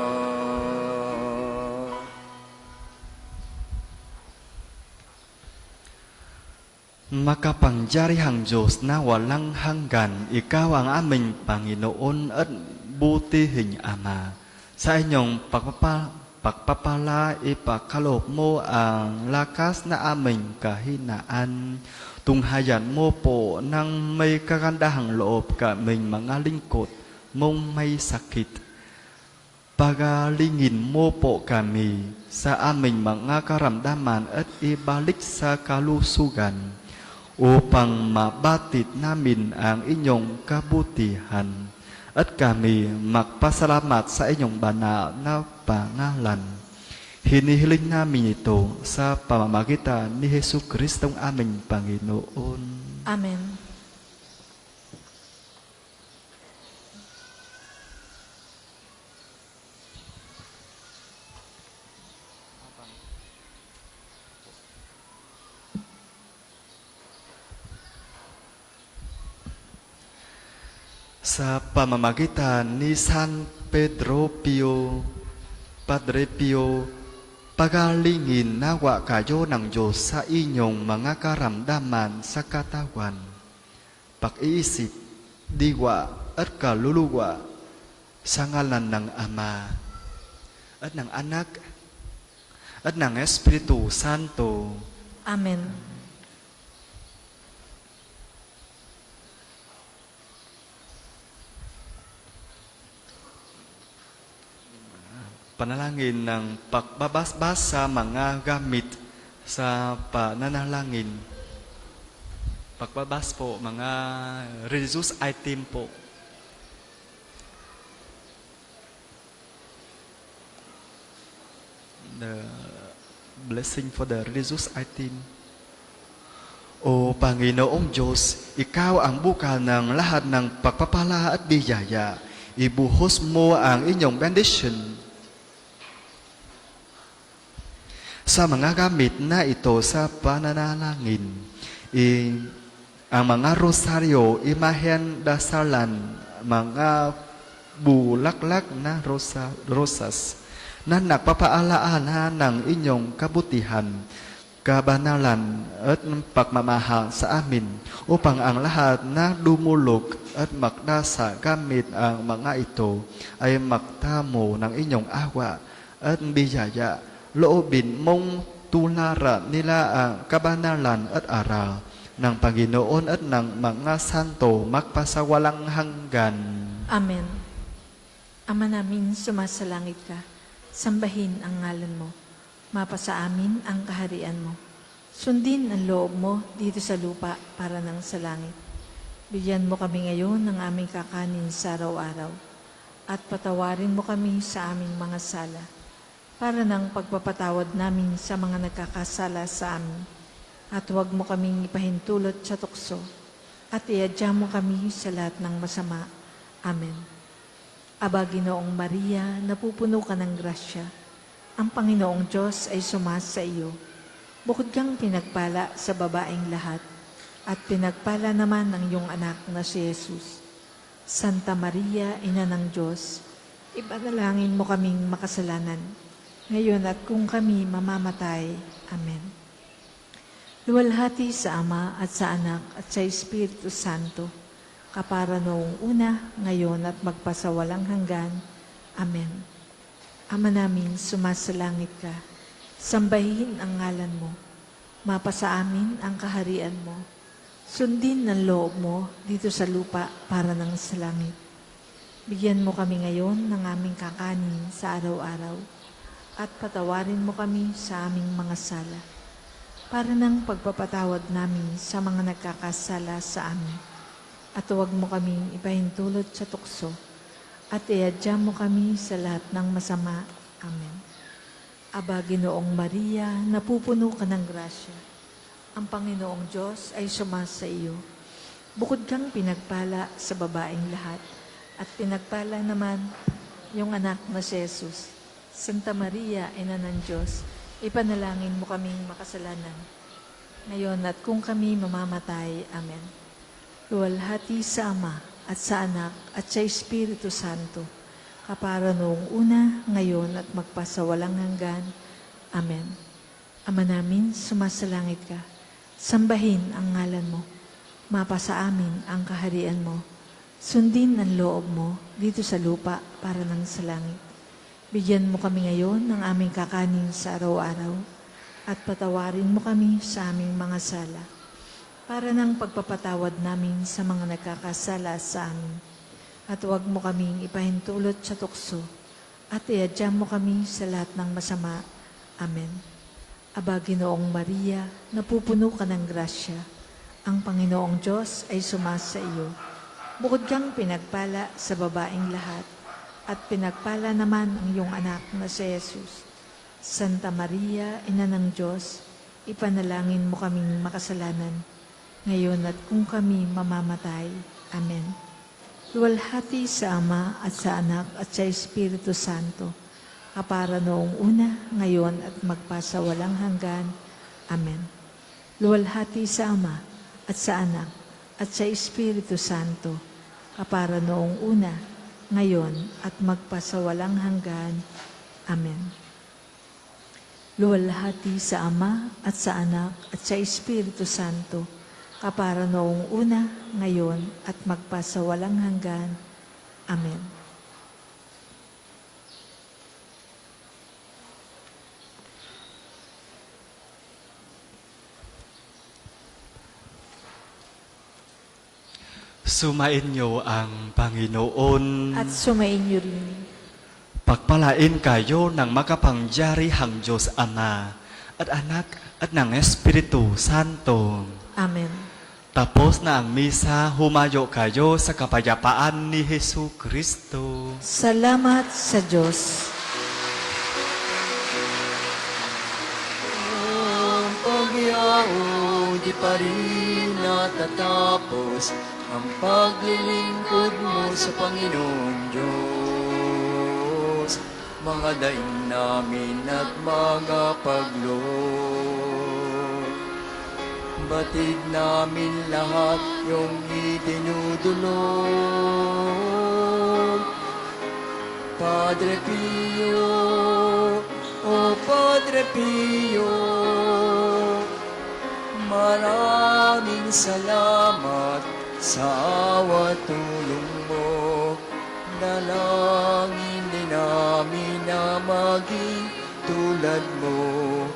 Makapangyarihang Diyos na walang hanggan, Ikaw ang aming Panginoon at butihing Ama. Sa inyong pagpapala, ipakalob mo ang lakas na aming kahinaan. Tunghayan mo po ng may kagandahang loob kaming mga lingkod mong may sakit. Pagalingin mo po kami sa aming mga karamdaman at ibalik sa kalusugan upang mabatid namin ang inyong kabutihan at kami magpasalamat sa inyong banal na pangalan. Hinihiling namin ito sa pamamagitan ni Hesus Kristong aming Panginoon. Amen. Sa pamamagitan ni San Pedro Pio, Padre Pio, pagalingin nawa kayo ng Diyos sa inyong mga karamdaman sa katawan, pag-iisip, diwa at kaluluwa sa ngalan ng Ama at ng Anak at ng Espiritu Santo. Amen. Panalangin ng pagbabasbas sa mga gamit sa pananalangin. Pagbabas po, mga religious item po. The blessing for the religious item. O Panginoong Diyos, Ikaw ang bukal ng lahat ng pagpapala at biyaya. Ibuhos mo ang inyong benediction sa mga gamit na ito sa pananalangin. Ang mga rosaryo, imahen dasalan, mga bulaklak na rosas na nagpapaalaala ng inyong kabutihan, kabanalan at pagmamahal sa amin upang ang lahat na dumulog at magdasa gamit ang mga ito ay magtamo ng inyong awa at biyaya. Loobin mong tulara nila ang kabanalan at aral ng Panginoon at ng mga santo magpasawalang hanggan. Amen. Ama namin, sumasalangit ka. Sambahin ang ngalan mo. Mapasa amin ang kaharian mo. Sundin ang loob mo dito sa lupa para nang sa langit. Bigyan mo kami ngayon ng aming kakanin sa araw-araw. At patawarin mo kami sa aming mga sala para ng pagpapatawad namin sa mga nagkakasala sa amin. At huwag mo kaming ipahintulot sa tukso, at iadya mo kami sa lahat ng masama. Amen. Aba, Ginoong Maria, napupuno ka ng grasya. Ang Panginoong Diyos ay sumasa iyo. Bukod kang pinagpala sa babaeng lahat, at pinagpala naman ang iyong anak na si Jesus. Santa Maria, Ina ng Diyos, ipanalangin mo kaming makasalanan, ngayon at kung kami mamamatay. Amen. Luwalhati sa Ama at sa Anak at sa Espiritu Santo, kapara noong una, ngayon at magpasawalang hanggan. Amen. Ama namin, sumasalangit ka. Sambahin ang ngalan mo. Mapasa amin ang kaharian mo. Sundin ang loob mo dito sa lupa para nang sa langit. Bigyan mo kami ngayon ng aming kakanin sa araw-araw. At patawarin mo kami sa aming mga sala, para ng pagpapatawad namin sa mga nagkakasala sa amin. At huwag mo kaming ipahintulot sa tukso, at iadya mo kami sa lahat ng masama. Amen. Aba, Ginoong Maria, napupuno ka ng grasya. Ang Panginoong Diyos ay sumasa iyo. Bukod kang pinagpala sa babaeng lahat, at pinagpala naman yung anak na si Jesus. Santa Maria, Ina ng Diyos, ipanalangin mo kaming makasalanan, ngayon at kung kami mamamatay. Amen. Luwalhati sa Ama at sa Anak at sa Espiritu Santo, kapara noong una, ngayon at magpasawalang hanggan. Amen. Ama namin, sumasalangit ka. Sambahin ang ngalan mo. Mapasa amin ang kaharian mo. Sundin ang loob mo dito sa lupa para nang sa langit. Bigyan mo kami ngayon ng aming kakanin sa araw-araw at patawarin mo kami sa aming mga sala para ng pagpapatawad namin sa mga nagkakasala sa amin. At huwag mo kaming ipahintulot sa tukso at iadya mo kami sa lahat ng masama. Amen. Aba, Ginoong Maria, napupuno ka ng grasya. Ang Panginoong Diyos ay sumasa iyo. Bukod kang pinagpala sa babaeng lahat, at pinagpala naman ang iyong anak na si Jesus. Santa Maria, Ina ng Diyos, ipanalangin mo kaming makasalanan, ngayon at kung kami mamamatay. Amen. Luwalhati sa Ama at sa Anak at sa Espiritu Santo, kapara noong una, ngayon at magpasawalang hanggan. Amen. Luwalhati sa Ama at sa Anak at sa Espiritu Santo, kapara noong una, ngayon at magpasawalang hanggan. Amen. Luwalhati sa Ama at sa Anak at sa Espiritu Santo, kapara noong una, ngayon, at magpasawalang hanggan. Amen. Sumain niyo ang Panginoon. At sumain niyo rin. Pagpalain kayo ng makapangyarihang Diyos Ama at Anak at ng Espiritu Santo. Amen. Tapos na ang misa, humayo kayo sa kapayapaan ni Hesu Kristo. Salamat sa Diyos. Ang pagyaw di pa rin natatapos, ang paglilingkod mo sa Panginoong Diyos. Mga daing namin at mga paglob, batid namin lahat yung idinudulog. Padre Pio, o Padre Pio, maraming salamat sa awa tulong mo. Dalangin din namin na maging tulad mo,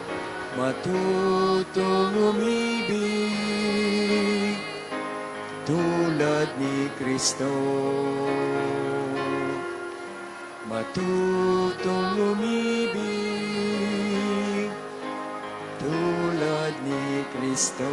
matutong umibig tulad ni Kristo. Matutong umibig tulad ni Kristo.